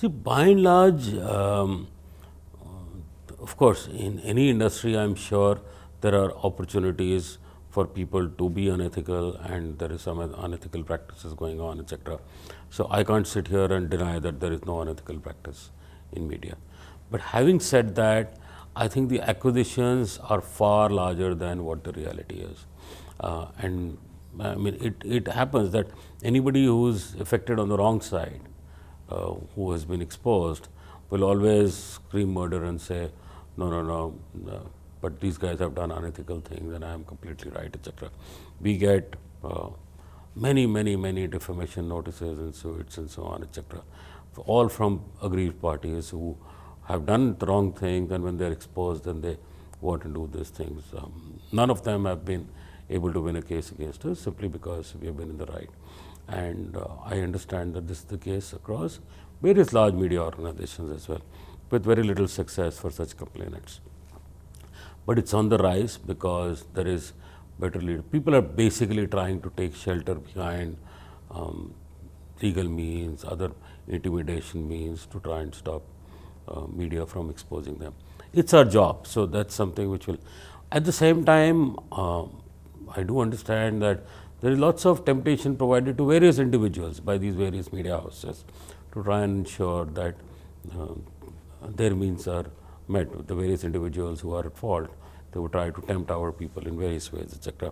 See, by and large, of course, in any industry, I'm sure there are opportunities for people to be unethical, and there is some unethical practices going on, etc. So I can't sit here and deny that there is no unethical practice in media. But having said that, I think the acquisitions are far larger than what the reality is. And I mean, it happens that anybody who's affected on the wrong side, who has been exposed, will always scream murder and say, no, no, no, but these guys have done unethical things and I am completely right, etc. We get many defamation notices and suits and so on, etc. All from aggrieved parties who have done the wrong things, and when they're exposed, then they want to do these things. None of them have been able to win a case against us simply because we have been in the right. And I understand that this is the case across various large media organizations as well, with very little success for such complainants. But it's on the rise because there is better leadership. People are basically trying to take shelter behind legal means, other intimidation means to try and stop media from exposing them. It's our job, so that's something which will. At the same time, I do understand that there is lots of temptation provided to various individuals by these various media houses to try and ensure that their means are met with the various individuals who are at fault. They would try to tempt our people in various ways, etc.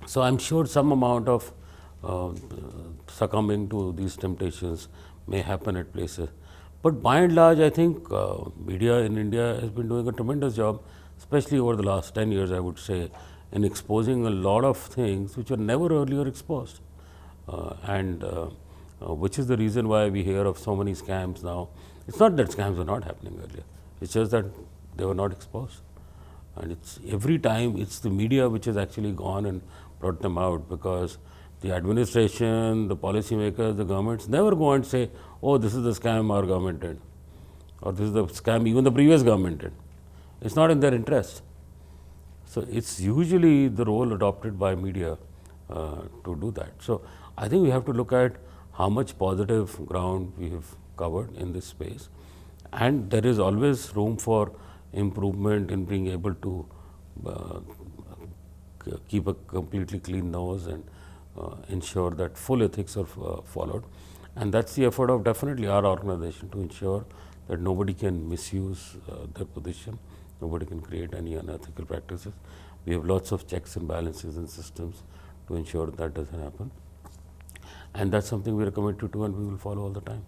So I'm sure some amount of succumbing to these temptations may happen at places. But by and large, I think media in India has been doing a tremendous job, especially over the last 10 years, I would say, in exposing a lot of things which were never earlier exposed. And which is the reason why we hear of so many scams now. It's not that scams were not happening earlier, it's just that they were not exposed. And it's every time it's the media which has actually gone and brought them out, because the administration, the policymakers, the governments never go and say, oh, this is the scam our government did, or this is the scam even the previous government did. It's not in their interest. So it's usually the role adopted by media to do that. So I think we have to look at how much positive ground we have covered in this space, and there is always room for improvement in being able to keep a completely clean nose and ensure that full ethics are followed. And that's the effort of definitely our organization, to ensure that nobody can misuse their position, nobody can create any unethical practices. We have lots of checks and balances and systems to ensure that doesn't happen. And that's something we are committed to and we will follow all the time.